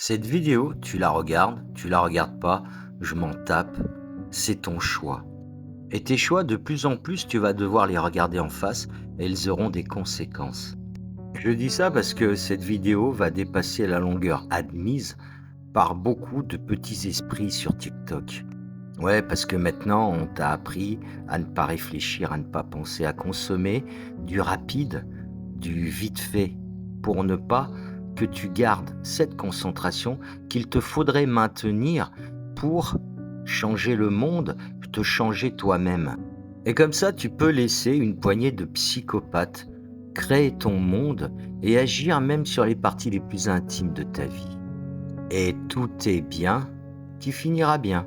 Cette vidéo, tu la regardes pas, je m'en tape, c'est ton choix. Et tes choix, de plus en plus, tu vas devoir les regarder en face et ils auront des conséquences. Je dis ça parce que cette vidéo va dépasser la longueur admise par beaucoup de petits esprits sur TikTok. Ouais, parce que maintenant, on t'a appris à ne pas réfléchir, à ne pas penser, à consommer du rapide, du vite fait, pour ne pas que tu gardes cette concentration qu'il te faudrait maintenir pour changer le monde, te changer toi-même. Et comme ça, tu peux laisser une poignée de psychopathes créer ton monde et agir même sur les parties les plus intimes de ta vie. Et tout est bien qui finira bien.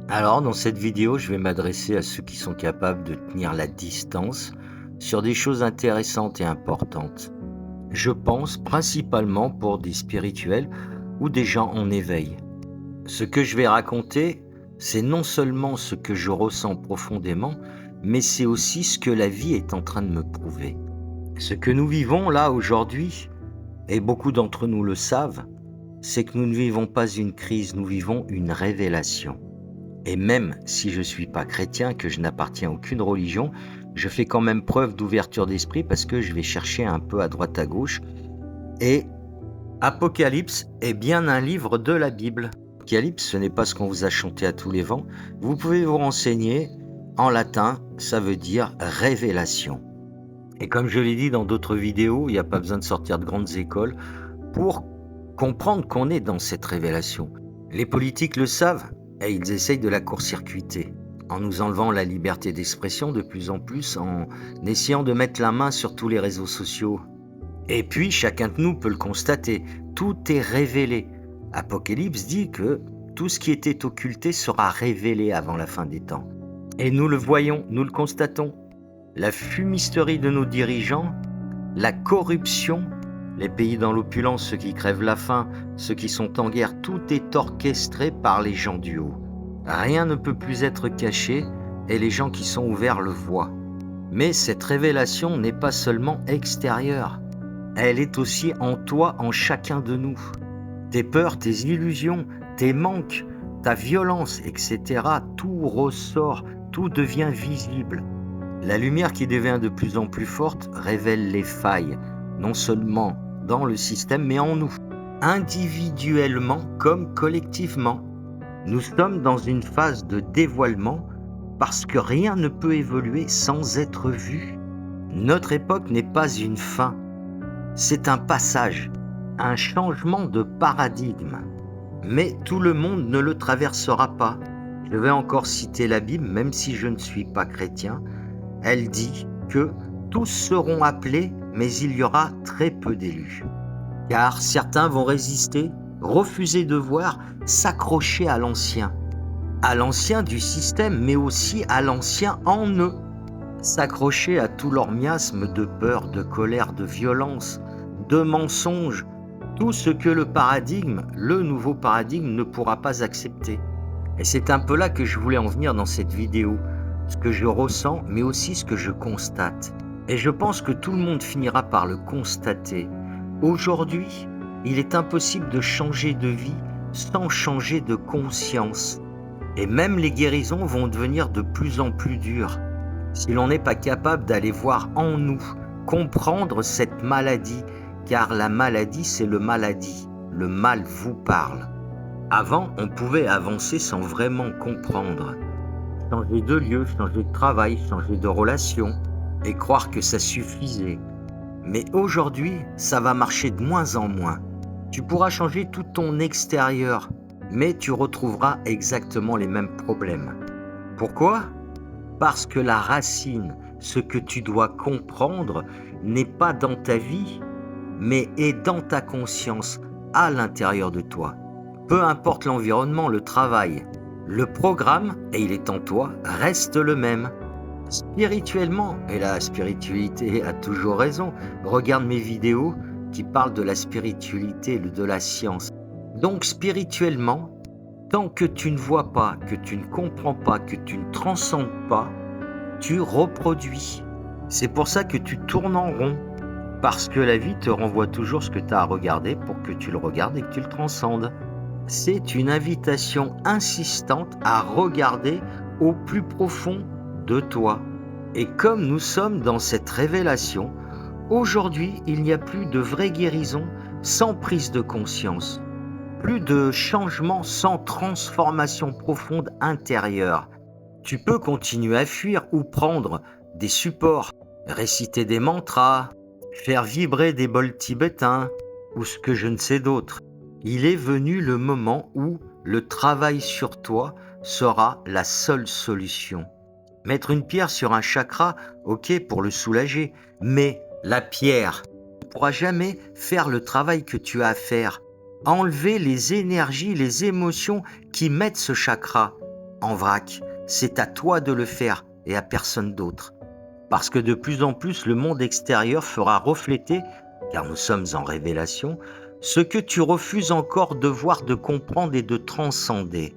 Alors, dans cette vidéo, je vais m'adresser à ceux qui sont capables de tenir la distance sur des choses intéressantes et importantes. Je pense principalement pour des spirituels ou des gens en éveil. Ce que je vais raconter, c'est non seulement ce que je ressens profondément, mais c'est aussi ce que la vie est en train de me prouver. Ce que nous vivons là aujourd'hui, et beaucoup d'entre nous le savent, c'est que nous ne vivons pas une crise, nous vivons une révélation. Et même si je ne suis pas chrétien, que je n'appartiens à aucune religion, je fais quand même preuve d'ouverture d'esprit parce que je vais chercher un peu à droite à gauche. Et Apocalypse est bien un livre de la Bible. Apocalypse, ce n'est pas ce qu'on vous a chanté à tous les vents. Vous pouvez vous renseigner. En latin, ça veut dire révélation. Et comme je l'ai dit dans d'autres vidéos, il n'y a pas besoin de sortir de grandes écoles pour comprendre qu'on est dans cette révélation. Les politiques le savent et ils essayent de la court-circuiter en nous enlevant la liberté d'expression de plus en plus, en essayant de mettre la main sur tous les réseaux sociaux. Et puis, chacun de nous peut le constater, tout est révélé. Apocalypse dit que tout ce qui était occulté sera révélé avant la fin des temps. Et nous le voyons, nous le constatons. La fumisterie de nos dirigeants, la corruption, les pays dans l'opulence, ceux qui crèvent la faim, ceux qui sont en guerre, tout est orchestré par les gens du haut. Rien ne peut plus être caché et les gens qui sont ouverts le voient. Mais cette révélation n'est pas seulement extérieure, elle est aussi en toi, en chacun de nous. Tes peurs, tes illusions, tes manques, ta violence, etc., tout ressort, tout devient visible. La lumière qui devient de plus en plus forte révèle les failles, non seulement dans le système, mais en nous, individuellement comme collectivement. Nous sommes dans une phase de dévoilement parce que rien ne peut évoluer sans être vu. Notre époque n'est pas une fin, c'est un passage, un changement de paradigme. Mais tout le monde ne le traversera pas. Je vais encore citer la Bible, même si je ne suis pas chrétien. Elle dit que tous seront appelés, mais il y aura très peu d'élus. Car certains vont résister, refuser de voir, s'accrocher à l'ancien du système, mais aussi à l'ancien en eux. S'accrocher à tout leur miasme de peur, de colère, de violence, de mensonges, tout ce que le nouveau paradigme ne pourra pas accepter. Et c'est un peu là que je voulais en venir dans cette vidéo, ce que je ressens, mais aussi ce que je constate. Et je pense que tout le monde finira par le constater. Aujourd'hui, il est impossible de changer de vie sans changer de conscience. Et même les guérisons vont devenir de plus en plus dures. Si l'on n'est pas capable d'aller voir en nous, comprendre cette maladie, car la maladie, c'est le maladie. Le mal vous parle. Avant, on pouvait avancer sans vraiment comprendre. Changer de lieu, changer de travail, changer de relation, et croire que ça suffisait. Mais aujourd'hui, ça va marcher de moins en moins. Tu pourras changer tout ton extérieur, mais tu retrouveras exactement les mêmes problèmes. Pourquoi ? Parce que la racine, ce que tu dois comprendre, n'est pas dans ta vie, mais est dans ta conscience, à l'intérieur de toi. Peu importe l'environnement, le travail, le programme, et il est en toi, reste le même. Spirituellement, et la spiritualité a toujours raison, regarde mes vidéos qui parlent de la spiritualité, de la science. Donc spirituellement, tant que tu ne vois pas, que tu ne comprends pas, que tu ne transcendes pas, tu reproduis. C'est pour ça que tu tournes en rond. Parce que la vie te renvoie toujours ce que tu as à regarder pour que tu le regardes et que tu le transcendes. C'est une invitation insistante à regarder au plus profond de toi. Et comme nous sommes dans cette révélation, aujourd'hui, il n'y a plus de vraie guérison sans prise de conscience, plus de changement sans transformation profonde intérieure. Tu peux continuer à fuir ou prendre des supports, réciter des mantras, faire vibrer des bols tibétains ou ce que je ne sais d'autre. Il est venu le moment où le travail sur toi sera la seule solution. Mettre une pierre sur un chakra, ok, pour le soulager, mais la pierre ne pourra jamais faire le travail que tu as à faire. Enlever les énergies, les émotions qui mettent ce chakra en vrac. C'est à toi de le faire et à personne d'autre. Parce que de plus en plus, le monde extérieur fera refléter, car nous sommes en révélation, ce que tu refuses encore de voir, de comprendre et de transcender.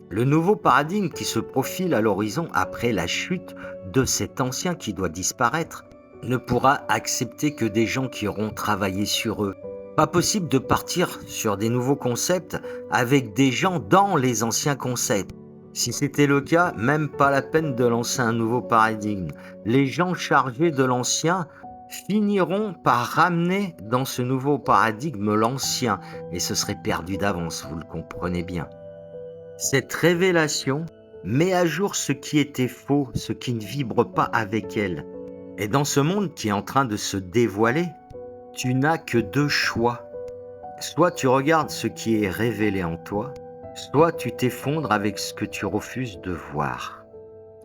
Le nouveau paradigme qui se profile à l'horizon après la chute de cet ancien qui doit disparaître ne pourra accepter que des gens qui auront travaillé sur eux. Pas possible de partir sur des nouveaux concepts avec des gens dans les anciens concepts. Si c'était le cas, même pas la peine de lancer un nouveau paradigme. Les gens chargés de l'ancien finiront par ramener dans ce nouveau paradigme l'ancien, et ce serait perdu d'avance, vous le comprenez bien. Cette révélation met à jour ce qui était faux, ce qui ne vibre pas avec elle. Et dans ce monde qui est en train de se dévoiler, tu n'as que deux choix. Soit tu regardes ce qui est révélé en toi, soit tu t'effondres avec ce que tu refuses de voir.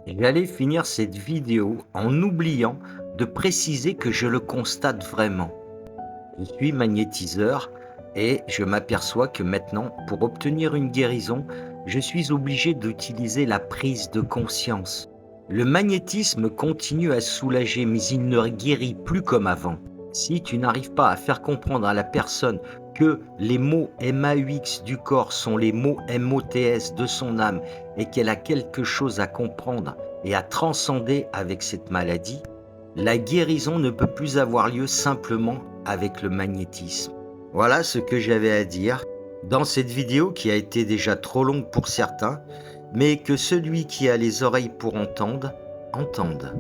Et j'allais finir cette vidéo en oubliant de préciser que je le constate vraiment. Je suis magnétiseur et je m'aperçois que maintenant, pour obtenir une guérison, je suis obligé d'utiliser la prise de conscience. Le magnétisme continue à soulager, mais il ne guérit plus comme avant. Si tu n'arrives pas à faire comprendre à la personne que les mots MAUX du corps sont les mots MOTS de son âme et qu'elle a quelque chose à comprendre et à transcender avec cette maladie, la guérison ne peut plus avoir lieu simplement avec le magnétisme. Voilà ce que j'avais à dire dans cette vidéo qui a été déjà trop longue pour certains, mais que celui qui a les oreilles pour entendre, entende.